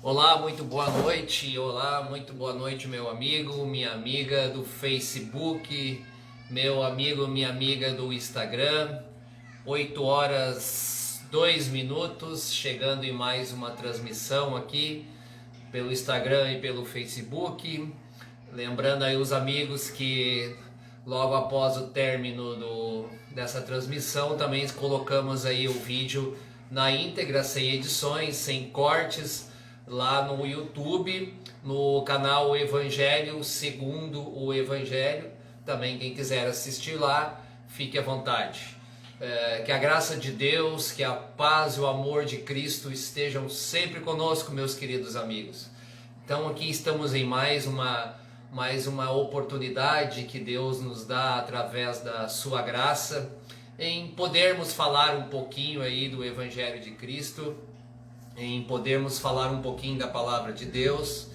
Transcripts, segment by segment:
Olá, muito boa noite. Olá, muito boa noite, meu amigo, minha amiga do Facebook, meu amigo, minha amiga do Instagram. 8 horas 2 minutos, chegando em mais uma transmissão aqui pelo Instagram e pelo Facebook. Lembrando aí os amigos que logo após o término dessa transmissão também colocamos aí o vídeo na íntegra, sem edições, sem cortes, lá no YouTube, no canal Evangelho Segundo o Evangelho. Também quem quiser assistir lá, fique à vontade. Que a graça de Deus, que a paz e o amor de Cristo estejam sempre conosco, meus queridos amigos. Então aqui estamos em mais uma oportunidade que Deus nos dá através da sua graça, em podermos falar um pouquinho aí do Evangelho de Cristo, em podermos falar um pouquinho da Palavra de Deus.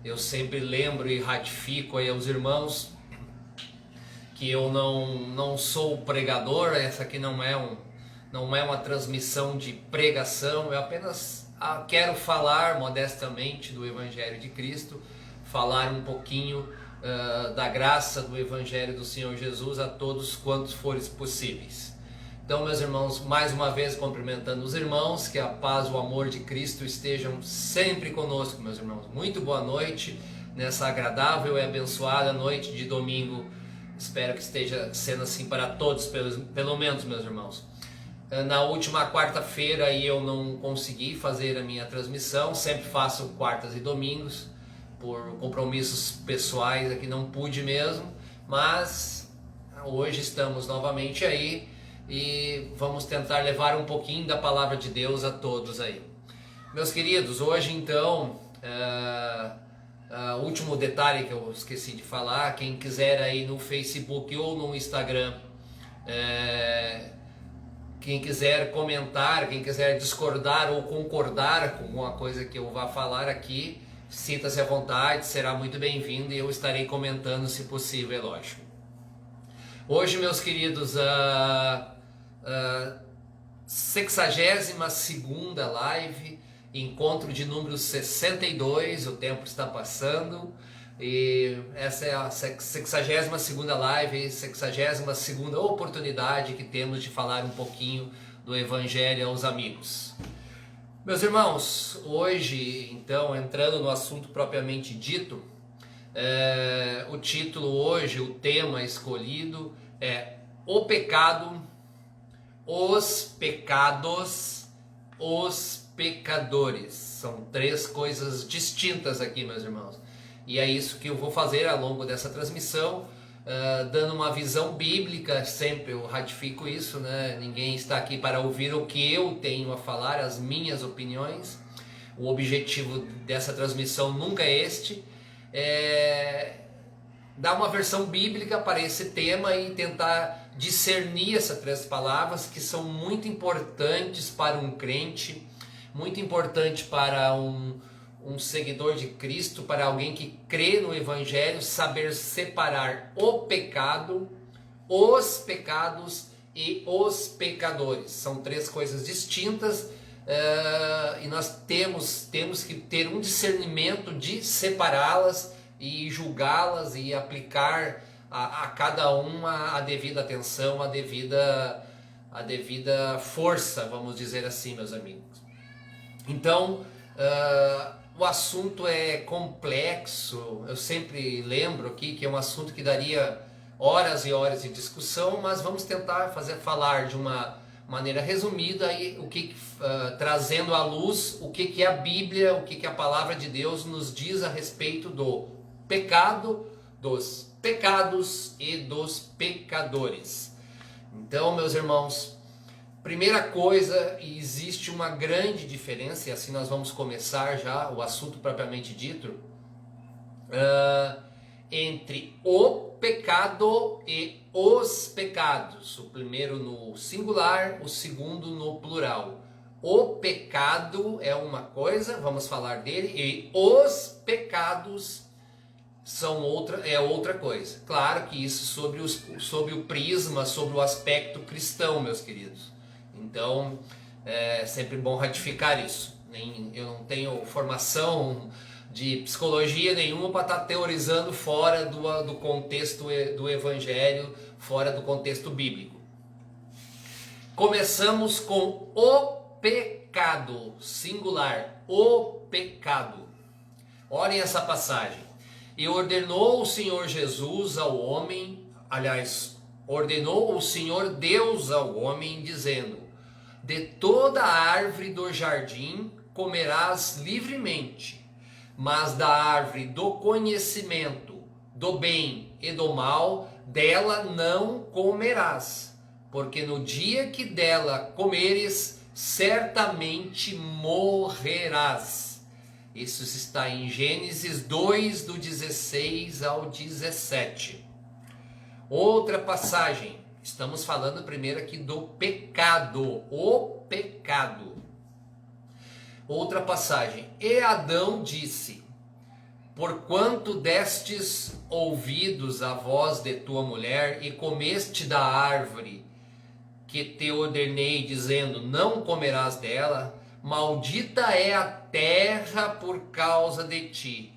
Eu sempre lembro e ratifico aí aos irmãos que eu não sou pregador. Essa aqui não é uma transmissão de pregação, eu apenas quero falar modestamente do Evangelho de Cristo, falar um pouquinho da graça do Evangelho do Senhor Jesus a todos quantos forem possíveis. Então, meus irmãos, mais uma vez cumprimentando os irmãos, que a paz e o amor de Cristo estejam sempre conosco, meus irmãos. Muito boa noite nessa agradável e abençoada noite de domingo. Espero que esteja sendo assim para todos, pelo menos, meus irmãos. Na última quarta-feira aí eu não consegui fazer a minha transmissão, sempre faço quartas e domingos, por compromissos pessoais aqui não pude mesmo, mas hoje estamos novamente aí e vamos tentar levar um pouquinho da palavra de Deus a todos aí. Meus queridos, hoje então, último detalhe que eu esqueci de falar, quem quiser aí no Facebook ou no Instagram, quem quiser comentar, quem quiser discordar ou concordar com alguma coisa que eu vá falar aqui, sinta-se à vontade, será muito bem-vindo e eu estarei comentando se possível, é lógico. Hoje, meus queridos, 62ª live, encontro de número 62, o tempo está passando, e essa é a 62ª live, 62ª oportunidade que temos de falar um pouquinho do Evangelho aos amigos. Meus irmãos, hoje, então, entrando no assunto propriamente dito, o título hoje, o tema escolhido é O Pecado, os pecados, os pecadores. São três coisas distintas aqui, meus irmãos. E é isso que eu vou fazer ao longo dessa transmissão, dando uma visão bíblica. Sempre eu ratifico isso, né? Ninguém está aqui para ouvir o que eu tenho a falar, as minhas opiniões. O objetivo dessa transmissão nunca é este, dar uma versão bíblica para esse tema e tentar discernir essas três palavras que são muito importantes para um crente, muito importante para um seguidor de Cristo, para alguém que crê no Evangelho, saber separar o pecado, os pecados e os pecadores. São três coisas distintas, e nós temos que ter um discernimento de separá-las e julgá-las e aplicar a cada uma a devida atenção, a devida força, vamos dizer assim, meus amigos. Então, o assunto é complexo. Eu sempre lembro aqui que é um assunto que daria horas e horas de discussão, mas vamos tentar falar de uma maneira resumida e trazendo à luz o que é a Bíblia, o que a palavra de Deus nos diz a respeito do pecado, dos pecados e dos pecadores. Então, meus irmãos, primeira coisa, existe uma grande diferença, e assim nós vamos começar já o assunto propriamente dito, entre o pecado e os pecados. O primeiro no singular, o segundo no plural. O pecado é uma coisa, vamos falar dele, e os pecados é outra coisa. Claro que isso sob o prisma, sobre o aspecto cristão, meus queridos. Então, é sempre bom ratificar isso. eu não tenho formação de psicologia nenhuma para estar teorizando fora do contexto do Evangelho, fora do contexto bíblico. Começamos com o pecado, singular, o pecado. Olhem essa passagem. E ordenou o Senhor Jesus ao homem, ordenou o Senhor Deus ao homem, dizendo: de toda a árvore do jardim comerás livremente, mas da árvore do conhecimento do bem e do mal, dela não comerás, porque no dia que dela comeres, certamente morrerás. Isso está em Gênesis 2, do 16 ao 17. Outra passagem, estamos falando primeiro aqui do pecado, o pecado. Outra passagem, e Adão disse: porquanto destes ouvidos à voz de tua mulher e comeste da árvore que te ordenei, dizendo: não comerás dela, maldita é a terra por causa de ti.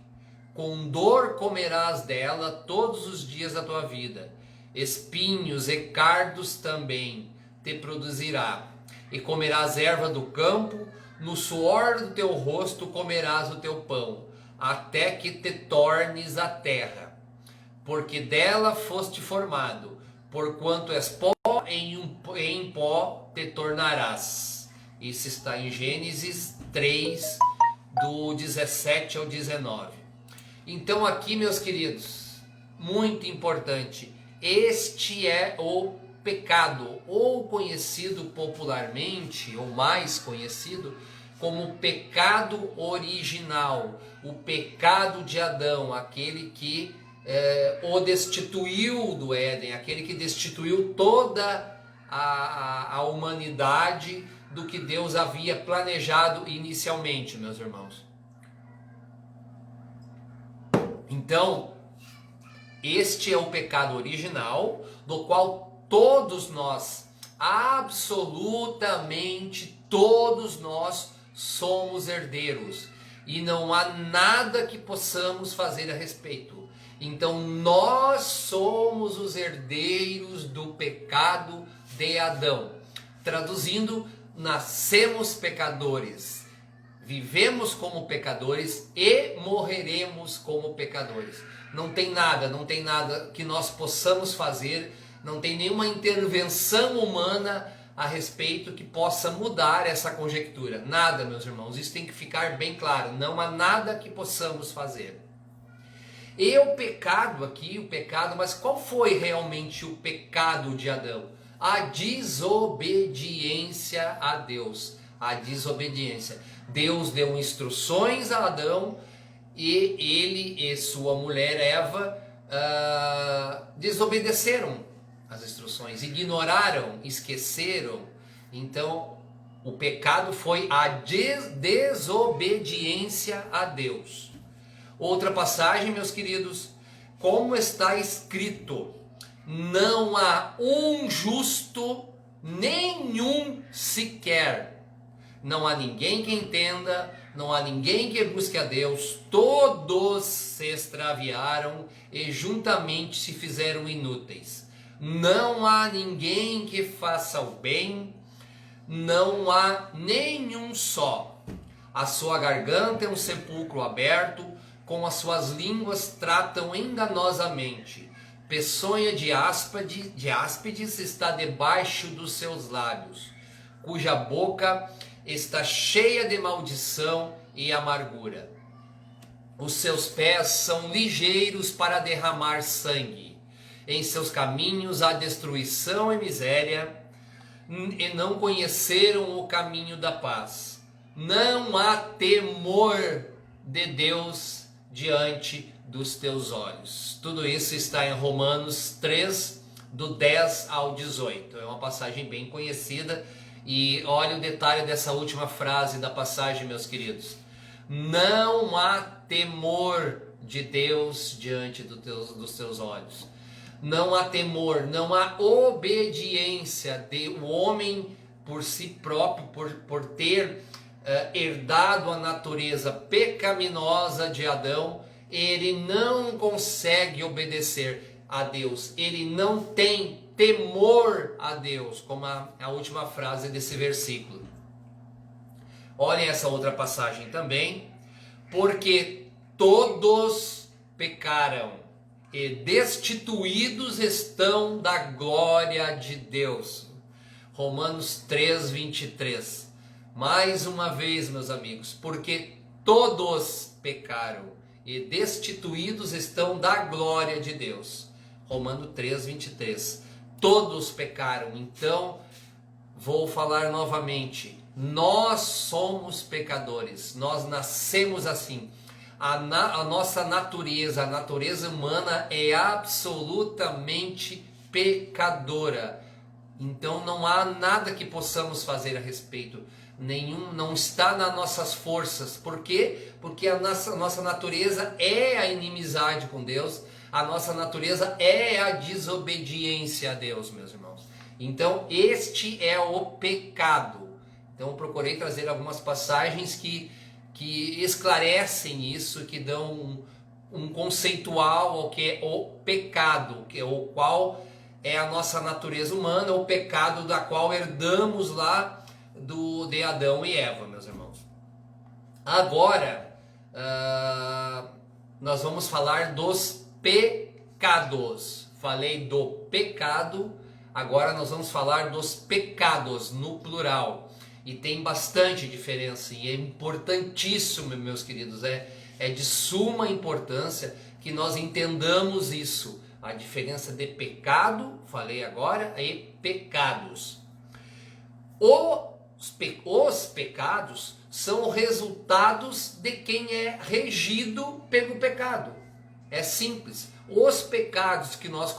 Com dor comerás dela todos os dias da tua vida. Espinhos e cardos também te produzirá. E comerás erva do campo, no suor do teu rosto comerás o teu pão, até que te tornes a terra, porque dela foste formado, porquanto és pó, em pó te tornarás. Isso está em Gênesis 3, do 17 ao 19. Então aqui, meus queridos, muito importante, este é o pecado, ou conhecido popularmente, ou mais conhecido, como pecado original, o pecado de Adão, aquele que o destituiu do Éden, aquele que destituiu toda a humanidade do que Deus havia planejado inicialmente, meus irmãos. Então, este é o pecado original, do qual todos nós, absolutamente todos nós, somos herdeiros. E não há nada que possamos fazer a respeito. Então nós somos os herdeiros do pecado de Adão. Traduzindo, nascemos pecadores, vivemos como pecadores e morreremos como pecadores. Não tem nada que nós possamos fazer, não tem nenhuma intervenção humana a respeito que possa mudar essa conjectura. Nada, meus irmãos, isso tem que ficar bem claro. Não há nada que possamos fazer. E o pecado aqui, mas qual foi realmente o pecado de Adão? A desobediência a Deus. A desobediência. Deus deu instruções a Adão e ele e sua mulher Eva desobedeceram as instruções, ignoraram, esqueceram. Então o pecado foi a desobediência a Deus. Outra passagem, meus queridos, como está escrito: não há um justo, nenhum sequer. Não há ninguém que entenda, não há ninguém que busque a Deus. Todos se extraviaram e juntamente se fizeram inúteis. Não há ninguém que faça o bem, não há nenhum só. A sua garganta é um sepulcro aberto, com as suas línguas tratam enganosamente. Peçonha de áspides está debaixo dos seus lábios, cuja boca está cheia de maldição e amargura. Os seus pés são ligeiros para derramar sangue. Em seus caminhos há destruição e miséria, e não conheceram o caminho da paz. Não há temor de Deus diante dos teus olhos. Tudo isso está em Romanos 3, do 10 ao 18. É uma passagem bem conhecida. E olha o detalhe dessa última frase da passagem, meus queridos. Não há temor de Deus diante dos teus olhos. Não há temor, não há obediência de o homem por si próprio, por ter herdado a natureza pecaminosa de Adão, ele não consegue obedecer a Deus, ele não tem temor a Deus, como a última frase desse versículo. Olhem essa outra passagem também. Porque todos pecaram e destituídos estão da glória de Deus. Romanos 3, 23. Mais uma vez, meus amigos, porque todos pecaram e destituídos estão da glória de Deus. Romanos 3, 23. Todos pecaram. Então, vou falar novamente. Nós somos pecadores, nós nascemos assim. A nossa natureza, a natureza humana é absolutamente pecadora. Então não há nada que possamos fazer a respeito. Não está nas nossas forças. Por quê? Porque a nossa natureza é a inimizade com Deus. A nossa natureza é a desobediência a Deus, meus irmãos. Então este é o pecado. Então eu procurei trazer algumas passagens que esclarecem isso, que dão um conceitual ao que é o pecado, que é o qual é a nossa natureza humana, o pecado da qual herdamos lá de Adão e Eva, meus irmãos. Agora nós vamos falar dos pecados. Falei do pecado, agora nós vamos falar dos pecados no plural. E tem bastante diferença e é importantíssimo, meus queridos, é de suma importância que nós entendamos isso. A diferença de pecado, falei agora, e pecados. Os pecados são resultados de quem é regido pelo pecado. É simples. Os pecados que nós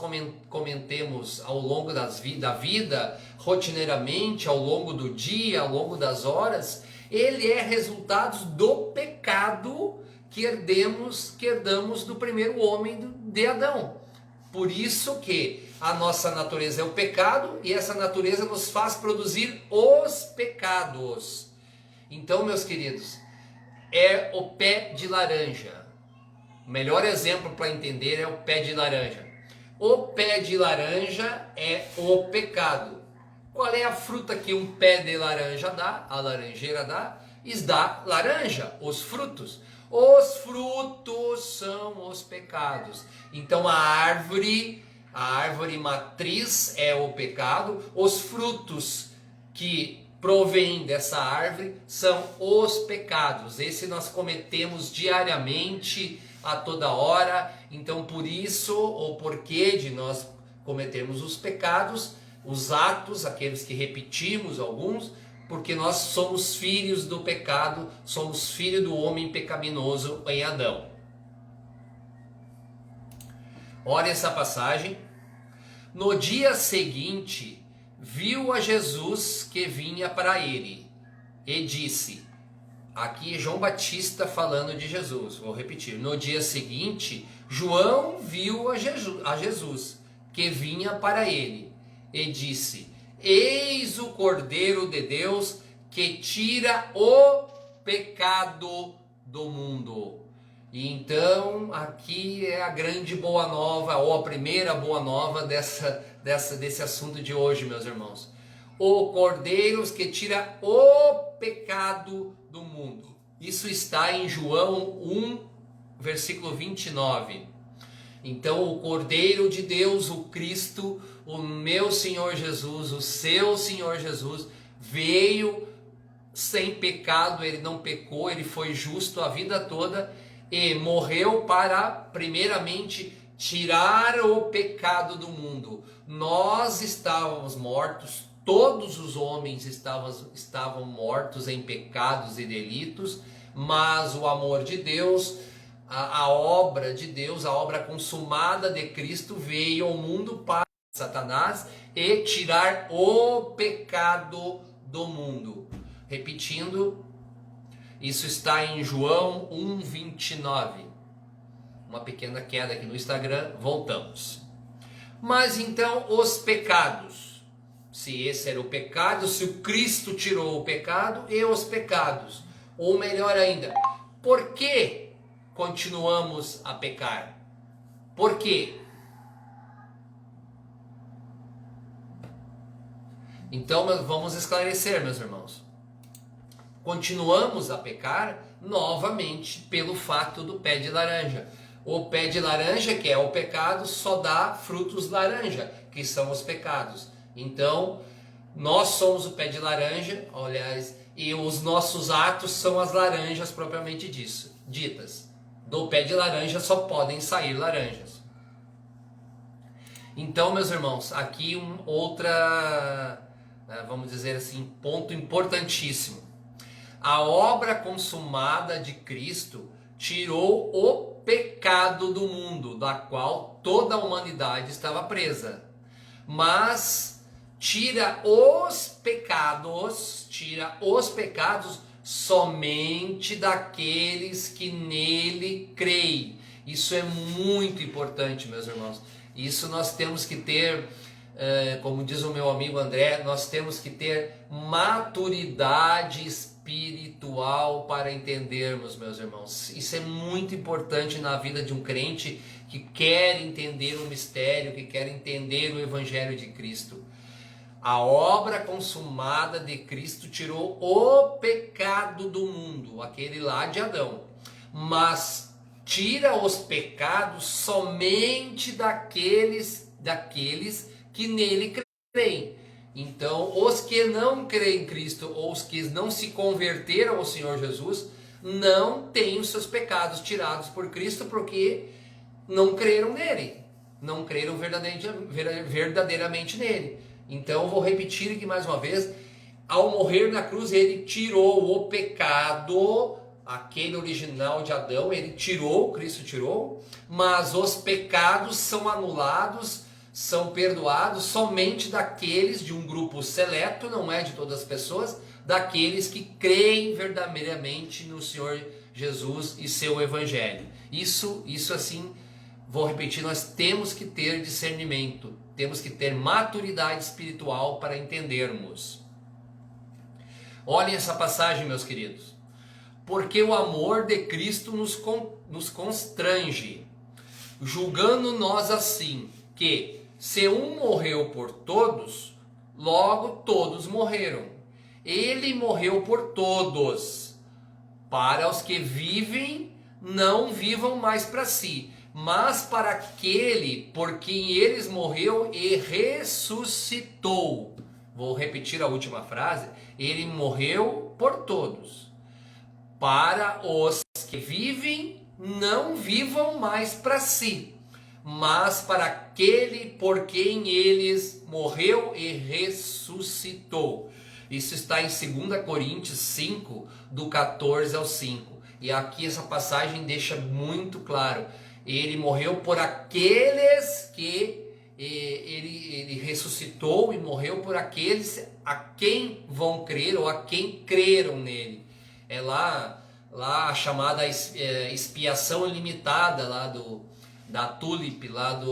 cometemos ao longo da vida, rotineiramente, ao longo do dia, ao longo das horas, ele é resultado do pecado que herdamos do primeiro homem de Adão. Por isso que a nossa natureza é o pecado e essa natureza nos faz produzir os pecados. Então, meus queridos, é o pé de laranja. O melhor exemplo para entender é o pé de laranja. O pé de laranja é o pecado. Qual é a fruta que um pé de laranja dá? A laranjeira dá? Dá laranja, os frutos. Os frutos são os pecados. Então a árvore matriz é o pecado. Os frutos que provém dessa árvore são os pecados. Esse nós cometemos diariamente, a toda hora. Então por isso, ou porquê de nós cometermos os pecados, os atos, aqueles que repetimos alguns, porque nós somos filhos do pecado, somos filhos do homem pecaminoso em Adão. Olha essa passagem. No dia seguinte, viu a Jesus que vinha para ele e disse, aqui é João Batista falando de Jesus, vou repetir. No dia seguinte, João viu a Jesus que vinha para ele e disse, eis o Cordeiro de Deus que tira o pecado do mundo. E então aqui é a grande boa nova, ou a primeira boa nova desse assunto de hoje, meus irmãos. O Cordeiro que tira o pecado do mundo. Isso está em João 1, versículo 29. Então o Cordeiro de Deus, o Cristo, o meu Senhor Jesus, o seu Senhor Jesus, veio sem pecado, ele não pecou, ele foi justo a vida toda e morreu para, primeiramente, tirar o pecado do mundo. Nós estávamos mortos, todos os homens estavam mortos em pecados e delitos, mas o amor de Deus, a obra de Deus, a obra consumada de Cristo veio ao mundo para Satanás e tirar o pecado do mundo. Repetindo, isso está em João 1:29. Uma pequena queda aqui no Instagram, voltamos. Mas então os pecados. Se esse era o pecado, se o Cristo tirou o pecado e os pecados. Ou melhor ainda, por que continuamos a pecar? Por quê? Então vamos esclarecer, meus irmãos. Continuamos a pecar novamente pelo fato do pé de laranja. O pé de laranja, que é o pecado, só dá frutos laranja, que são os pecados. Então, nós somos o pé de laranja, aliás, e os nossos atos são as laranjas propriamente ditas. Do pé de laranja só podem sair laranjas. Então, meus irmãos, aqui vamos dizer assim, ponto importantíssimo. A obra consumada de Cristo tirou o pecado do mundo, da qual toda a humanidade estava presa. Mas tira os pecados somente daqueles que nele creem. Isso é muito importante, meus irmãos. Isso nós temos que ter, como diz o meu amigo André, nós temos que ter maturidade espiritual para entendermos, meus irmãos. Isso é muito importante na vida de um crente que quer entender o mistério, que quer entender o Evangelho de Cristo. A obra consumada de Cristo tirou o pecado do mundo, aquele lá de Adão, mas tira os pecados somente daqueles que nele creem. Então, os que não creem em Cristo, ou os que não se converteram ao Senhor Jesus, não têm os seus pecados tirados por Cristo, porque não creram nele, não creram verdadeiramente nele. Então, vou repetir aqui mais uma vez: ao morrer na cruz, ele tirou o pecado, aquele original de Adão, Cristo tirou, mas os pecados são anulados, são perdoados somente daqueles, de um grupo seleto, não é de todas as pessoas, daqueles que creem verdadeiramente no Senhor Jesus e seu Evangelho. Isso assim, vou repetir, nós temos que ter discernimento, temos que ter maturidade espiritual para entendermos. Olhem essa passagem, meus queridos. Porque o amor de Cristo nos constrange, julgando nós assim, que se um morreu por todos, logo todos morreram. Ele morreu por todos, para os que vivem, não vivam mais para si, mas para aquele por quem eles morreu e ressuscitou. Vou repetir a última frase. Ele morreu por todos, para os que vivem, não vivam mais para si, mas para aquele por quem eles morreu e ressuscitou. Isso está em 2 Coríntios 5, do 14 ao 5. E aqui essa passagem deixa muito claro. Ele morreu por aqueles que ele ressuscitou, e morreu por aqueles a quem vão crer, ou a quem creram nele. É lá a chamada expiação ilimitada lá da Tulip, lá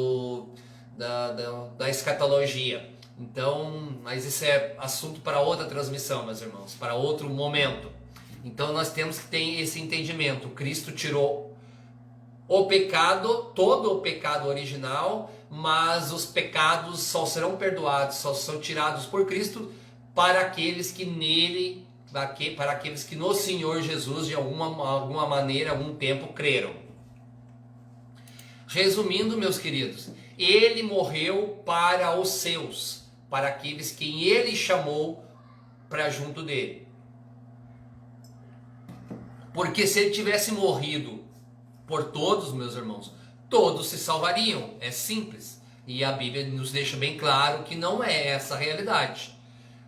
da escatologia. Então, mas isso é assunto para outra transmissão, meus irmãos, para outro momento. Então nós temos que ter esse entendimento. Cristo tirou o pecado, todo o pecado original, mas os pecados só serão perdoados, só são tirados por Cristo para aqueles que nele, para aqueles que no Senhor Jesus de alguma maneira, algum tempo creram. Resumindo, meus queridos, ele morreu para os seus, para aqueles que ele chamou para junto dele. Porque se ele tivesse morrido por todos, meus irmãos, todos se salvariam. É simples. E a Bíblia nos deixa bem claro que não é essa a realidade.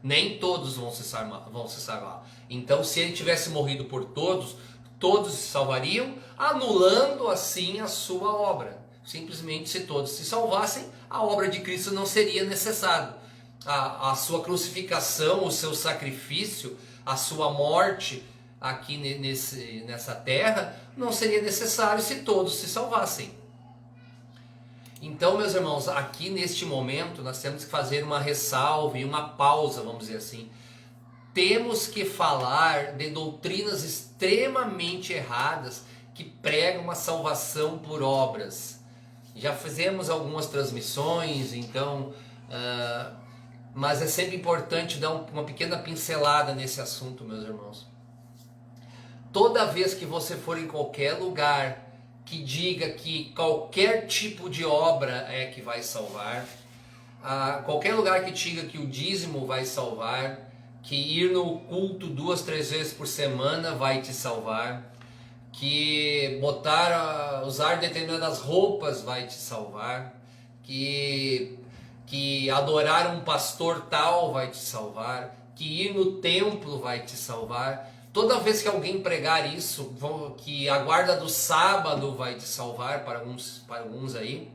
Nem todos vão se salvar. Então, se ele tivesse morrido por todos, todos se salvariam, anulando assim a sua obra. Simplesmente, se todos se salvassem, a obra de Cristo não seria necessária. A sua crucificação, o seu sacrifício, a sua morte aqui nessa terra não seria necessário se todos se salvassem. Então, meus irmãos, aqui neste momento nós temos que fazer uma ressalva e uma pausa, vamos dizer assim. Temos que falar de doutrinas extremamente erradas que pregam uma salvação por obras. Já fizemos algumas transmissões, então, mas é sempre importante dar uma pequena pincelada nesse assunto, meus irmãos. Toda vez que você for em qualquer lugar que diga que qualquer tipo de obra é que vai salvar, qualquer lugar que diga que o dízimo vai salvar, que ir no culto 2, 3 vezes por semana vai te salvar, que usar determinadas roupas vai te salvar, que adorar um pastor tal vai te salvar, que ir no templo vai te salvar. Toda vez que alguém pregar isso, que a guarda do sábado vai te salvar, para alguns aí,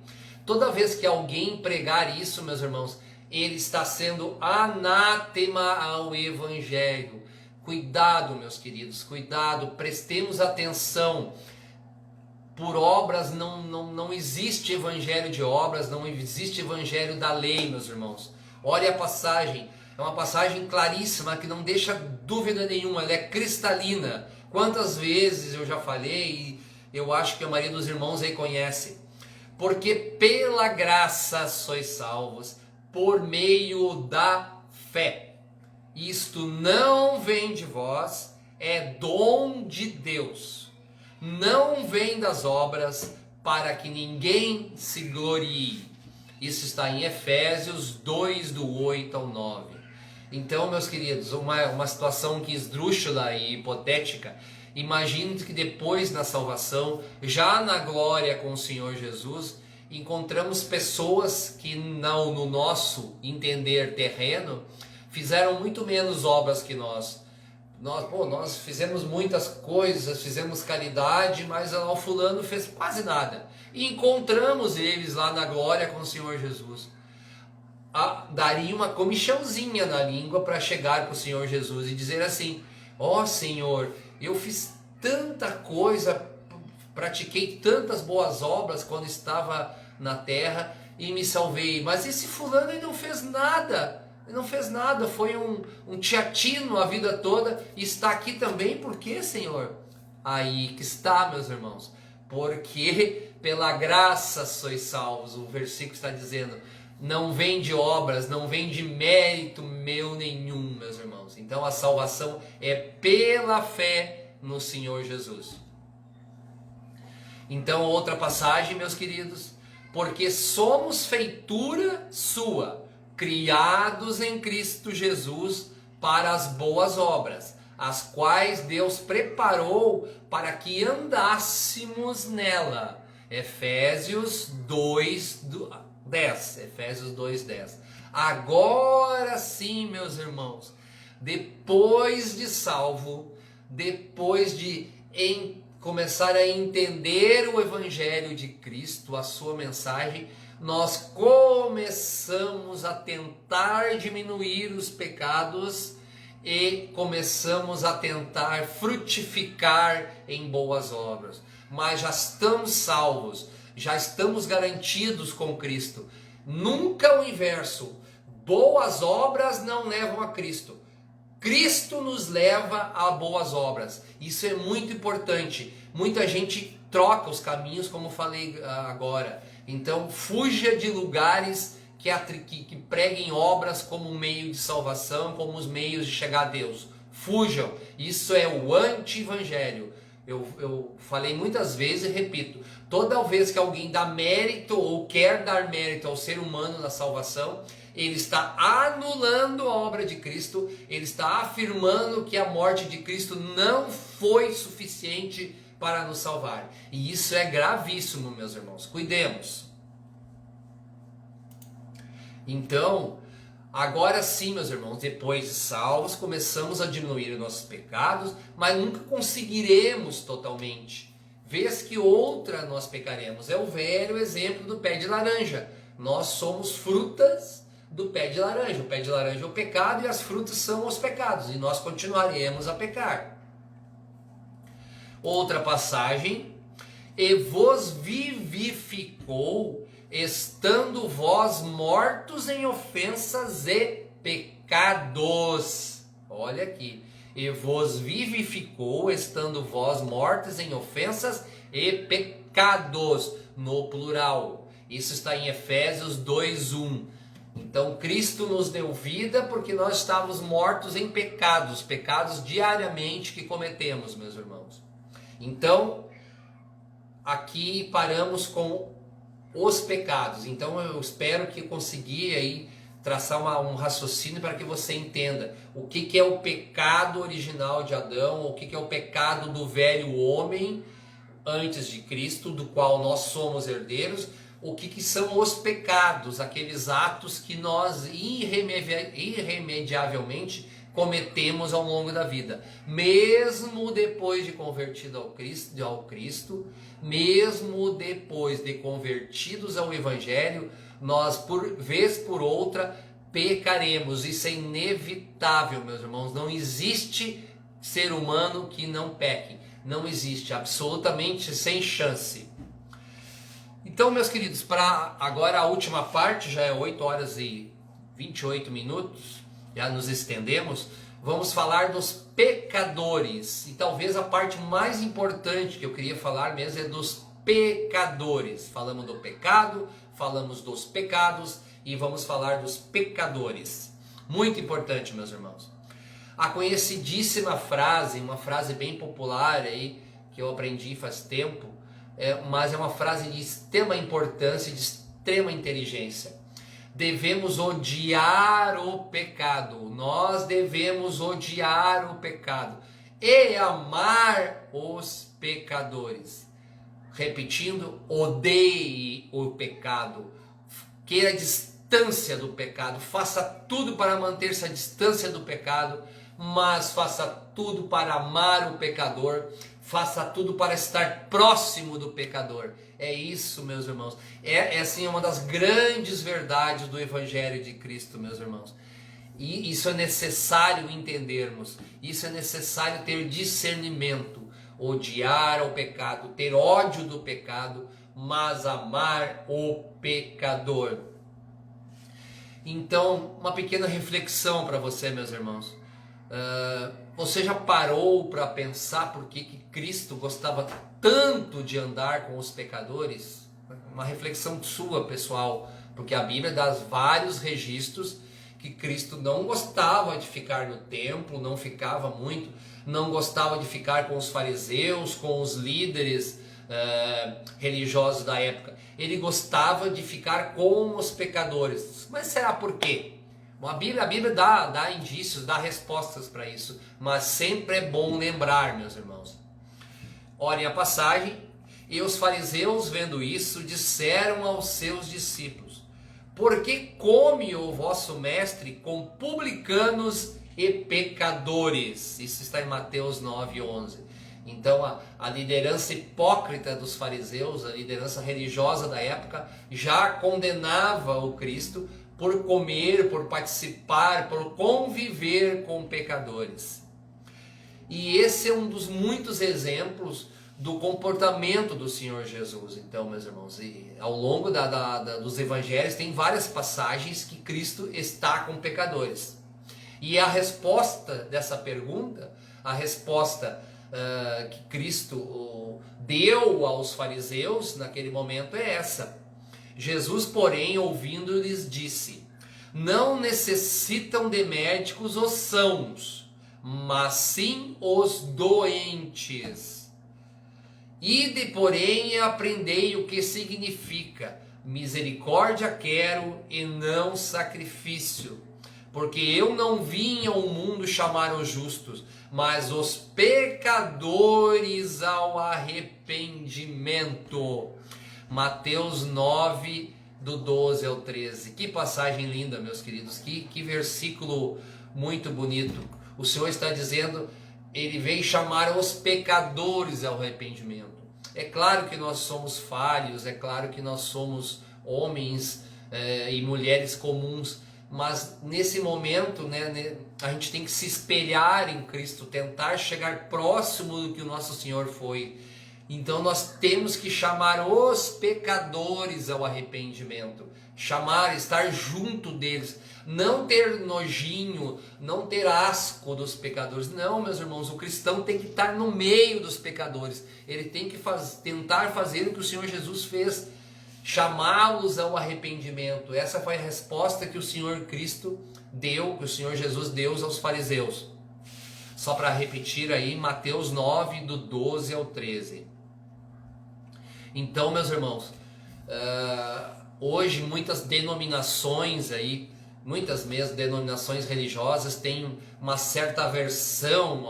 toda vez que alguém pregar isso, meus irmãos, ele está sendo anátema ao evangelho. Cuidado, meus queridos, cuidado, prestemos atenção. Por obras não existe evangelho de obras, não existe evangelho da lei, meus irmãos. Olha a passagem, é uma passagem claríssima que não deixa dúvida nenhuma, ela é cristalina. Quantas vezes eu já falei e eu acho que a maioria dos irmãos aí conhece. Porque pela graça sois salvos, por meio da fé. Isto não vem de vós, é dom de Deus. Não vem das obras, para que ninguém se glorie. Isso está em Efésios 2, do 8 ao 9. Então, meus queridos, uma situação que esdrúxula e hipotética. Imagine que depois na salvação, já na glória com o Senhor Jesus, encontramos pessoas que não, no nosso entender terreno, fizeram muito menos obras que nós. Nós fizemos muitas coisas, fizemos caridade, mas o fulano fez quase nada. E encontramos eles lá na glória com o Senhor Jesus. Daria uma comichãozinha na língua para chegar para o Senhor Jesus e dizer assim: ó Senhor, eu fiz tanta coisa, pratiquei tantas boas obras quando estava na terra e me salvei, mas esse fulano ele não fez nada. Ele não fez nada, foi um teatino a vida toda e está aqui também, por quê, Senhor? Aí que está, meus irmãos, porque pela graça sois salvos. O versículo está dizendo, não vem de obras, não vem de mérito meu nenhum, meus irmãos. Então a salvação é pela fé no Senhor Jesus. Então outra passagem, meus queridos, porque somos feitura sua, criados em Cristo Jesus para as boas obras, as quais Deus preparou para que andássemos nela. Efésios 2:10. Efésios 2:10. Agora sim, meus irmãos, depois de salvo, depois de começar a entender o Evangelho de Cristo, a sua mensagem, nós começamos a tentar diminuir os pecados e começamos a tentar frutificar em boas obras. Mas já estamos salvos, já estamos garantidos com Cristo. Nunca o inverso. Boas obras não levam a Cristo. Cristo nos leva a boas obras. Isso é muito importante. Muita gente troca os caminhos, como falei agora. Então, fuja de lugares que preguem obras como meio de salvação, como os meios de chegar a Deus. Fujam. Isso é o anti-evangelho. Eu falei muitas vezes e repito. Toda vez que alguém dá mérito ou quer dar mérito ao ser humano na salvação, ele está anulando a obra de Cristo, ele está afirmando que a morte de Cristo não foi suficiente para nos salvar. E isso é gravíssimo, meus irmãos. Cuidemos. Então, agora sim, meus irmãos, depois de salvos, começamos a diminuir os nossos pecados, mas nunca conseguiremos totalmente. Vez que outra nós pecaremos. É o velho exemplo do pé de laranja. Nós somos frutas do pé de laranja. O pé de laranja é o pecado e as frutas são os pecados. E nós continuaremos a pecar. Outra passagem. E vos vivificou estando vós mortos em ofensas e pecados. Olha aqui. E vos vivificou, estando vós mortos em ofensas e pecados, no plural. Isso está em Efésios 2:1. Então Cristo nos deu vida porque nós estávamos mortos em pecados, pecados diariamente que cometemos, meus irmãos. Então, aqui paramos com os pecados. Então eu espero que consegui aí traçar um raciocínio para que você entenda o que é o pecado original de Adão, o que é o pecado do velho homem antes de Cristo, do qual nós somos herdeiros, o que são os pecados, aqueles atos que nós irremediavelmente cometemos ao longo da vida, mesmo depois de convertido ao Cristo, mesmo depois de convertidos ao Evangelho, nós por vez por outra pecaremos. Isso é inevitável, meus irmãos. Não existe ser humano que não peque, não existe, absolutamente sem chance. Então, meus queridos, para agora a última parte, já é 8 horas e 28 minutos, já nos estendemos, vamos falar dos pecadores. E talvez a parte mais importante que eu queria falar mesmo é dos pecadores. Falamos do pecado, falamos dos pecados e vamos falar dos pecadores. Muito importante, meus irmãos. A conhecidíssima frase, uma frase bem popular aí, que eu aprendi faz tempo, mas é uma frase de extrema importância e de extrema inteligência. Devemos odiar o pecado. Nós devemos odiar o pecado e amar os pecadores. Repetindo, odeie o pecado. Queira a distância do pecado. Faça tudo para manter-se à distância do pecado, mas faça tudo para amar o pecador. Faça tudo para estar próximo do pecador. É isso, meus irmãos. É assim uma das grandes verdades do Evangelho de Cristo, meus irmãos. E isso é necessário entendermos. Isso é necessário ter discernimento. Odiar ao pecado, ter ódio do pecado, mas amar o pecador. Então, uma pequena reflexão para você, meus irmãos. Você já parou para pensar por que Cristo gostava tanto de andar com os pecadores? Uma reflexão sua, pessoal, porque a Bíblia dá vários registros que Cristo não gostava de ficar no templo, não ficava muito, não gostava de ficar com os fariseus, com os líderes religiosos da época. Ele gostava de ficar com os pecadores. Mas será por quê? A Bíblia dá indícios, dá respostas para isso, mas sempre é bom lembrar, meus irmãos. Olhem a passagem. E os fariseus, vendo isso, disseram aos seus discípulos: por que come o vosso mestre com publicanos e pecadores? Isso está em Mateus 9:11. Então a liderança hipócrita dos fariseus, a liderança religiosa da época, já condenava o Cristo por comer, por participar, por conviver com pecadores. E esse é um dos muitos exemplos do comportamento do Senhor Jesus. Então, meus irmãos, e ao longo dos evangelhos tem várias passagens que Cristo está com pecadores. E a resposta dessa pergunta, a resposta que Cristo deu aos fariseus naquele momento é essa. Jesus, porém, ouvindo-lhes, disse: não necessitam de médicos os sãos, mas sim os doentes. Ide, porém, e aprendei o que significa: misericórdia quero e não sacrifício, porque eu não vim ao mundo chamar os justos, mas os pecadores ao arrependimento. Mateus 9, do 12 ao 13. Que passagem linda, meus queridos. Que versículo muito bonito. O Senhor está dizendo, ele veio chamar os pecadores ao arrependimento. É claro que nós somos falhos, é claro que nós somos homens e mulheres comuns, mas nesse momento, a gente tem que se espelhar em Cristo, tentar chegar próximo do que o nosso Senhor foi. Então nós temos que chamar os pecadores ao arrependimento, chamar, estar junto deles, não ter nojinho, não ter asco dos pecadores. Não, meus irmãos, o cristão tem que estar no meio dos pecadores, ele tem que tentar fazer o que o Senhor Jesus fez, chamá-los ao arrependimento. Essa foi a resposta que o Senhor Cristo deu, que o Senhor Jesus deu aos fariseus. Só para repetir aí, Mateus 9, do 12 ao 13. Então, meus irmãos, hoje muitas denominações aí, muitas mesmo denominações religiosas têm uma certa aversão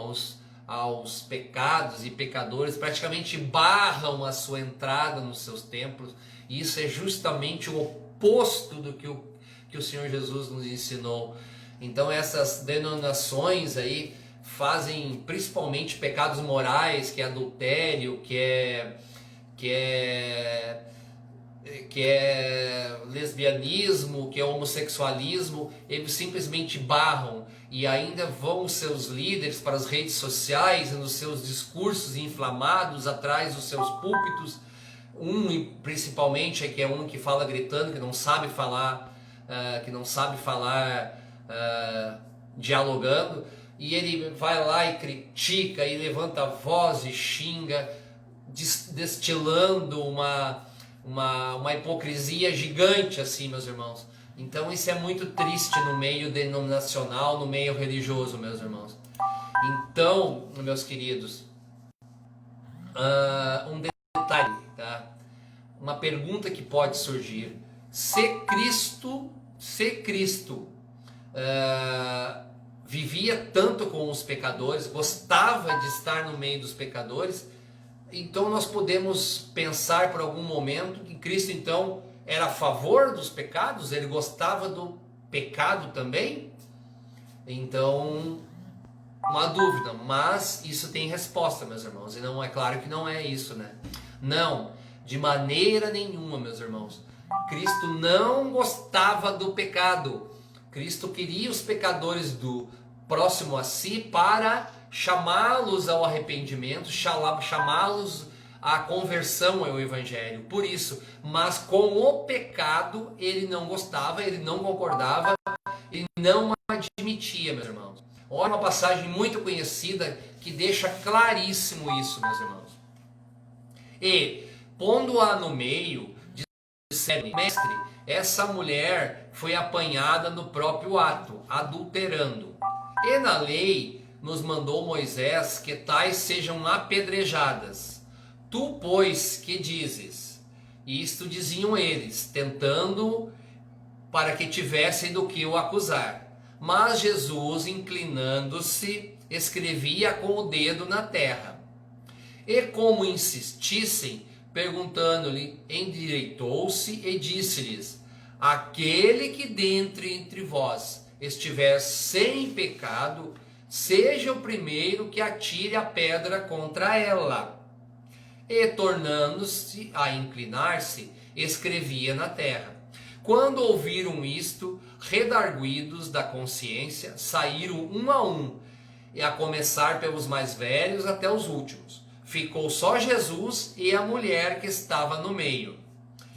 aos pecados e pecadores, praticamente barram a sua entrada nos seus templos, e isso é justamente o oposto do que o Senhor Jesus nos ensinou. Então essas denominações aí fazem principalmente pecados morais, que é adultério, que é lesbianismo, que é homossexualismo. Eles simplesmente barram e ainda vão seus líderes para as redes sociais e nos seus discursos inflamados atrás dos seus púlpitos. Principalmente, que é um que fala gritando, que não sabe falar, dialogando, e ele vai lá e critica e levanta a voz e xinga, destilando uma hipocrisia gigante assim, meus irmãos. Então isso é muito triste no meio denominacional, no meio religioso, meus irmãos. Então, meus queridos, um detalhe, tá? Uma pergunta que pode surgir: se Cristo vivia tanto com os pecadores, gostava de estar no meio dos pecadores, então nós podemos pensar por algum momento que Cristo então era a favor dos pecados, ele gostava do pecado também? Então, uma dúvida, mas isso tem resposta, meus irmãos, e não é claro que não é isso, né? Não, de maneira nenhuma, meus irmãos. Cristo não gostava do pecado. Cristo queria os pecadores do próximo a si para chamá-los ao arrependimento, chamá-los à conversão ao Evangelho. Por isso, mas com o pecado ele não gostava, ele não concordava, ele não admitia, meus irmãos. Olha uma passagem muito conhecida que deixa claríssimo isso, meus irmãos. E, pondo-a no meio, disseram: mestre, essa mulher foi apanhada no próprio ato, adulterando. E na lei nos mandou Moisés que tais sejam apedrejadas. Tu, pois, que dizes? Isto diziam eles, tentando para que tivessem do que o acusar. Mas Jesus, inclinando-se, escrevia com o dedo na terra. E como insistissem, perguntando-lhe, endireitou-se e disse-lhes: aquele que dentre entre vós estiver sem pecado, seja o primeiro que atire a pedra contra ela. E tornando-se a inclinar-se, escrevia na terra. Quando ouviram isto, redarguidos da consciência, saíram um a um, e a começar pelos mais velhos até os últimos. Ficou só Jesus e a mulher que estava no meio.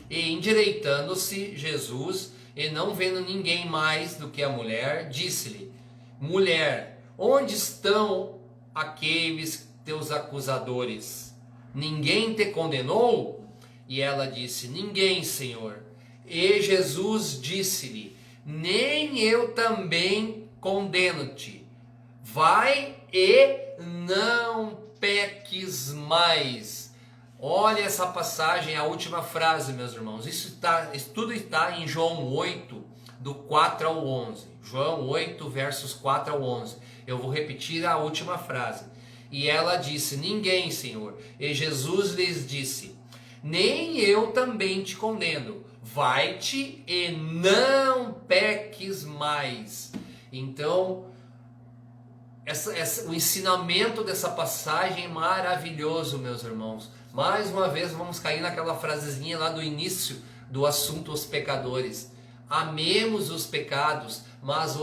E endireitando-se Jesus, e não vendo ninguém mais do que a mulher, disse-lhe: mulher, onde estão aqueles teus acusadores? Ninguém te condenou? E ela disse: ninguém, Senhor. E Jesus disse-lhe: nem eu também condeno-te. Vai e não peques mais. Olha essa passagem, a última frase, meus irmãos. Isso tudo está em João 8, do 4 ao 11. João 8, versos 4 ao 11. Eu vou repetir a última frase. E ela disse: ninguém, Senhor. E Jesus lhes disse: nem eu também te condeno. Vai-te e não peques mais. Então, o ensinamento dessa passagem é maravilhoso, meus irmãos. Mais uma vez vamos cair naquela frasezinha lá do início do assunto os pecadores. Amemos os pecados, mas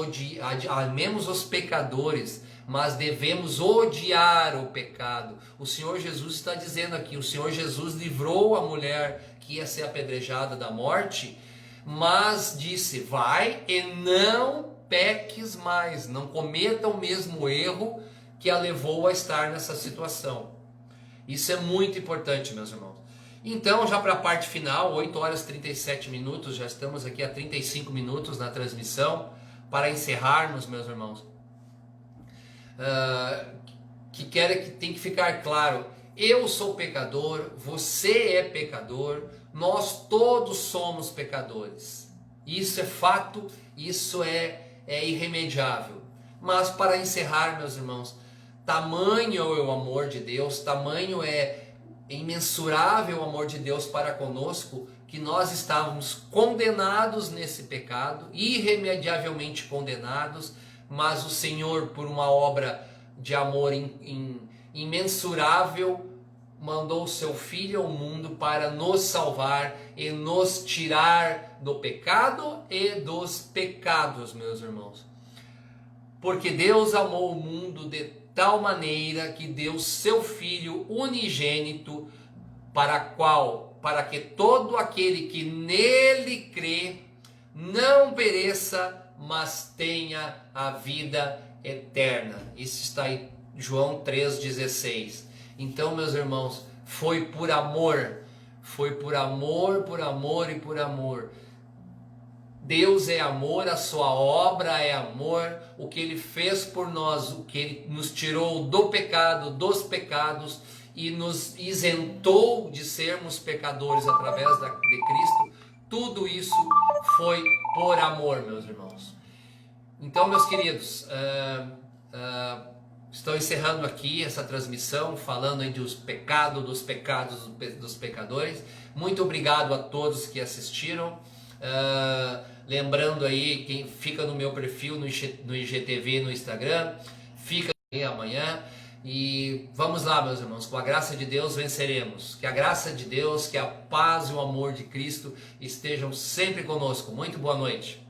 amemos os pecadores, mas devemos odiar o pecado. O Senhor Jesus está dizendo aqui, o Senhor Jesus livrou a mulher que ia ser apedrejada da morte, mas disse, vai e não peques mais, não cometa o mesmo erro que a levou a estar nessa situação. Isso é muito importante, meus irmãos. Então, já para a parte final, 8 horas e 37 minutos, já estamos aqui há 35 minutos na transmissão, para encerrarmos, meus irmãos. Que tem que ficar claro, eu sou pecador, você é pecador, nós todos somos pecadores. Isso é fato, isso é irremediável. Mas para encerrar, meus irmãos, tamanho é o amor de Deus, tamanho é imensurável o amor de Deus para conosco, que nós estávamos condenados nesse pecado, irremediavelmente condenados, mas o Senhor, por uma obra de amor imensurável, mandou o seu Filho ao mundo para nos salvar e nos tirar do pecado e dos pecados, meus irmãos. Porque Deus amou o mundo de tal maneira que deu seu Filho unigênito, para que todo aquele que nele crê não pereça, mas tenha a vida eterna. Isso está em João 3,16. Então, meus irmãos, foi por amor, por amor e por amor. Deus é amor, a sua obra é amor, o que Ele fez por nós, o que Ele nos tirou do pecado, dos pecados e nos isentou de sermos pecadores através de Cristo, tudo isso foi por amor, meus irmãos. Então, meus queridos, estou encerrando aqui essa transmissão, falando aí dos pecados dos pecadores. Muito obrigado a todos que assistiram. Lembrando aí, quem fica no meu perfil no IGTV no Instagram, fica aí amanhã. E vamos lá, meus irmãos, com a graça de Deus venceremos. Que a graça de Deus, que a paz e o amor de Cristo estejam sempre conosco. Muito boa noite.